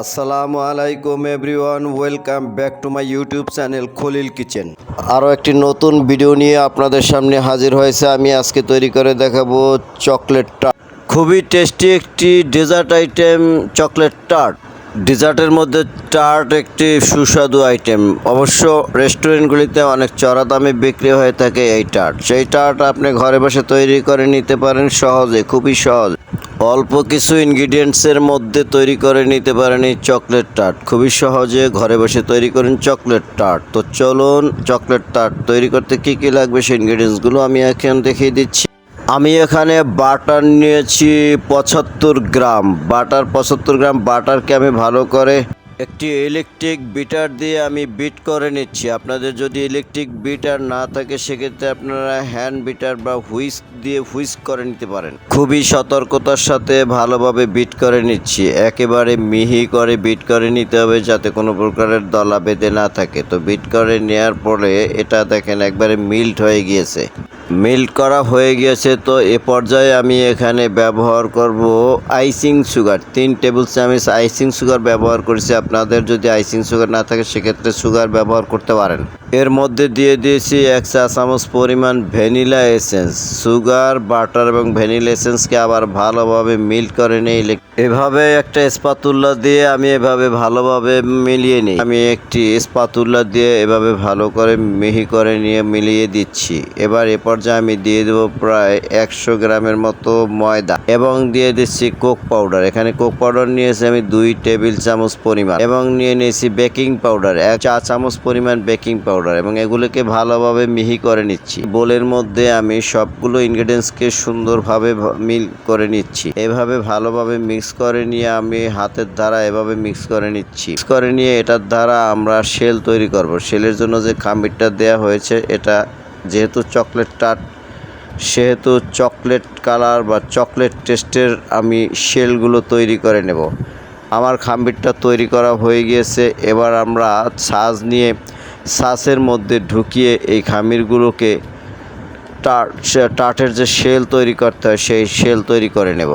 আসসালামু আলাইকুম everyone, welcome back to my YouTube channel Khalil kitchen. আরও একটি নতুন ভিডিও নিয়ে আপনাদের সামনে হাজির হয়েছে। আমি আজকে তৈরি করে দেখাবো চকলেট টার্ট। খুবই টেস্টি একটি ডেজার্ট আইটেম চকলেট টার্ট। ডেজার্টের মধ্যে টার্ট একটি সুস্বাদু আইটেম। অবশ্য রেস্টুরেন্টগুলিতে অনেক চড়া দামে বিক্রি হয়ে থাকে এই টার্ট। সেই টার্ট আপনি ঘরে বসে তৈরি করে নিতে পারেন সহজে, খুবই সহজ। অল্প কিছু ইনগ্রিডিয়েন্টসের মধ্যে তৈরি করে নিতে পারেন এই চকলেট টার্ট। খুবই সহজে ঘরে বসে তৈরি করেন চকলেট টার্ট। তো চলুন চকলেট টার্ট তৈরি করতে কী কী লাগবে সেই ইনগ্রিডিয়েন্টসগুলো আমি এখন দেখিয়ে দিচ্ছি। আমি এখানে বাটার নিয়েছি 75 গ্রাম। 75 গ্রাম বাটারকে আমি ভালো করে একটি ইলেকট্রিক বিটার দিয়ে আমি বিট করে নিচ্ছি। আপনাদের যদি ইলেকট্রিক বিটার না থাকে সেক্ষেত্রে আপনারা হ্যান্ড বিটার বা হুইস্ক দিয়ে হুইস্ক করে নিতে পারেন। খুবই সতর্কতার সাথে ভালোভাবে বিট করে নিচ্ছি। একেবারে মিহি করে বিট করে নিতে হবে যাতে কোনো প্রকারের দলা বেঁধে না থাকে। তো বিট করে নেওয়ার পরে এটা দেখেন একবারে মিল্ট হয়ে গিয়েছে। মিল্ট করা হয়ে গিয়েছে। তো এ পর্যায়ে আমি এখানে ব্যবহার করব আইসিং সুগার। 3 টেবিল চামচ আইসিং সুগার ব্যবহার করেছি। আপনাদের যদি আইসিং সুগার না থাকে সেক্ষেত্রে সুগার ব্যবহার করতে পারেন। এর মধ্যে দিয়ে দিয়েছি 1 চা চামচ পরিমাণ ভ্যানিলা এসেন্স। সুগার, বাটার এবং ভ্যানিলা এসেন্সকে আবার ভালোভাবে মিল্ট করে নিই। এভাবে একটা স্পাতুলা দিয়ে আমি এভাবে ভালোভাবে মিলিয়ে নিই। আমি একটি স্পাতুলা দিয়ে এভাবে ভালো করে মিহি করে নিয়ে মিলিয়ে দিচ্ছি। এবার এ পর্যায়ে আমি দিয়ে দেবো প্রায় 100 গ্রামের মতো ময়দা এবং দিয়ে দিচ্ছি কোক পাউডার। এখানে কোক পাউডার নিয়েছি আমি 2 টেবিল চামচ পরিমাণ এবং নিয়ে নিয়েছি বেকিং পাউডার 1 চা চামচ পরিমাণ বেকিং পাউডার এবং এগুলোকে ভালোভাবে মিহি করে নিচ্ছি। বোলের মধ্যে আমি সবগুলো ইনগ্রিডিয়েন্টসকে সুন্দরভাবে মিল করে নিচ্ছি। এভাবে ভালোভাবে মিক্স করে নিয়ে আমি হাতের দ্বারা এভাবে মিক্স করে নিচ্ছি। মিক্স করে নিয়ে এটার দ্বারা আমরা শেল তৈরি করব। শেলের জন্য যে খামিরটা দেওয়া হয়েছে এটা যেহেতু চকলেট টার্ট সেহেতু চকলেট কালার বা চকলেট টেস্টের আমি শেলগুলো তৈরি করে নেব। আমার খামিরটা তৈরি করা হয়ে গিয়েছে। এবার আমরা ছাঁচ নিয়ে ছাঁচের মধ্যে ঢুকিয়ে এই খামিরগুলোকে টার্টের যে শেল তৈরি করতে হয় সেই শেল তৈরি করে নেব।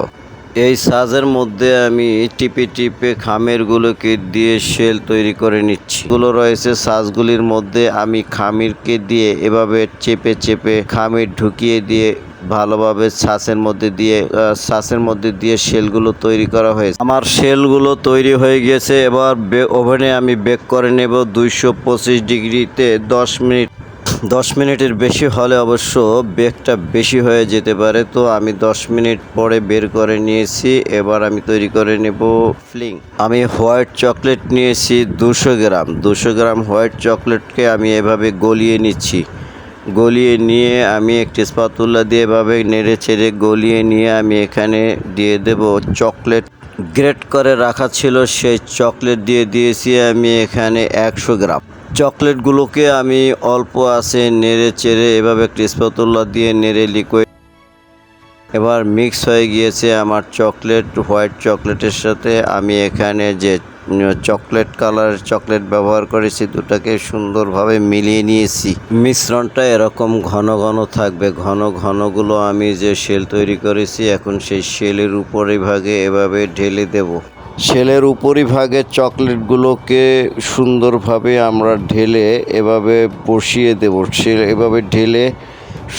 এই সাজের মধ্যে আমি টিপে টিপে খামিরগুলোকে দিয়ে শেল তৈরি করে নিচ্ছি। এগুলো রয়েছে সাজগুলির মধ্যে আমি খামিরকে দিয়ে এভাবে চেপে চেপে খামির ঢুকিয়ে দিয়ে ভালোভাবে ছাঁচের মধ্যে দিয়ে শেলগুলো তৈরি করা হয়েছে। আমার শেলগুলো তৈরি হয়ে গিয়েছে। এবার ওভেনে আমি বেক করে নেব 225 ডিগ্রিতে 10 মিনিটের বেশি হলে অবশ্য বেকটা বেশি হয়ে যেতে পারে। তো আমি 10 মিনিট পরে বের করে নিয়েছি। এবার আমি তৈরি করে নেব ফিলিং। আমি হোয়াইট চকলেট নিয়েছি 200 গ্রাম হোয়াইট চকলেটকে আমি এভাবে গলিয়ে নিচ্ছি। গলিয়ে নিয়ে আমি একটি স্পাতুলা দিয়ে এভাবে নেড়ে চেড়ে গলিয়ে নিয়ে আমি এখানে দিয়ে দেব চকলেট গ্রেট করে রাখা ছিল সেই চকলেট দিয়ে দিয়েছি আমি এখানে 100 গ্রাম। চকলেটগুলোকে আমি অল্প আছে নেড়ে চেড়ে এভাবে একটি স্প্যাতুলা দিয়ে নেড়ে লিকুইড এবার মিক্স হয়ে গিয়েছে আমার হোয়াইট চকলেটের সাথে। আমি এখানে যে চকলেট কালারের চকলেট ব্যবহার করেছি দুটাকে সুন্দরভাবে মিলিয়ে নিয়েছি। মিশ্রণটা এরকম ঘন ঘন থাকবে। ঘনগুলো আমি যে শেল তৈরি করেছি এখন সেই শেলের উপরিভাগে এভাবে ঢেলে দেব। শেলের উপরিভাগে চকলেটগুলোকে সুন্দরভাবে আমরা ঢেলে এভাবে বসিয়ে দেব। এভাবে ঢেলে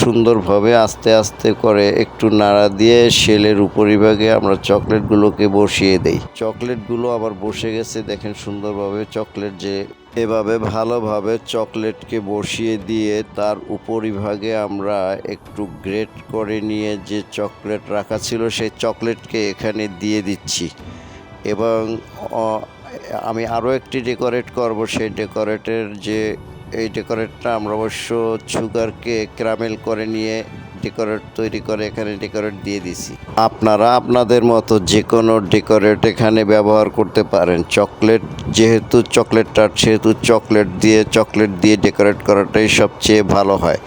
সুন্দরভাবে আস্তে আস্তে করে একটু নাড়া দিয়ে শেলের উপরিভাগে আমরা চকলেটগুলোকে বসিয়ে দেই। চকলেটগুলো আবার বসে গেছে দেখেন সুন্দরভাবে। চকলেট যে এভাবে ভালোভাবে চকলেটকে বসিয়ে দিয়ে তার উপরিভাগে আমরা একটু গ্রেট করে নিয়ে যে চকলেট রাখা ছিল সেই চকলেটকে এখানে দিয়ে দিচ্ছি। এবং আমি আরও একটি ডেকোরেট করব। সেই এই ডেকোরেটটা আমরা অবশ্য সুগারকে ক্যারামেল করে নিয়ে তৈরি করে এখানে ডেকোরেট দিয়ে দিছি। আপনারা আপনাদের মতো যে কোনো ডেকোরেট এখানে ব্যবহার করতে পারেন। যেহেতু চকলেট টার্ট সেহেতু চকলেট দিয়ে ডেকোরেট করাটাই সবচেয়ে ভালো হয়।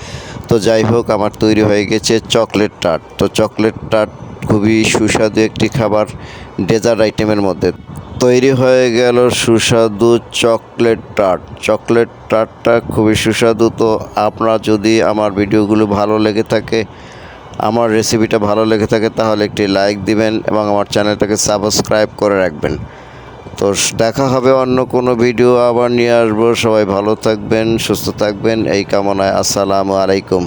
তো যাই হোক আমার তৈরি হয়ে গেছে চকলেট টার্ট। তো চকলেট টার্ট খুবই সুস্বাদু একটি খাবার ডেজার্ট আইটেমের মধ্যে। তৈরি হয়ে গেল সুস্বাদু চকলেট টার্টটা খুবই সুস্বাদু। তো আপনারা যদি আমার ভিডিওগুলো ভালো লেগে থাকে, আমার রেসিপিটা ভালো লেগে থাকে তাহলে একটি লাইক দিবেন এবং আমার চ্যানেলটাকে সাবস্ক্রাইব করে রাখবেন। তো দেখা হবে অন্য কোনো ভিডিও আবার নিয়ে আসবো। সবাই ভালো থাকবেন, সুস্থ থাকবেন এই কামনায়। আসসালামু আলাইকুম।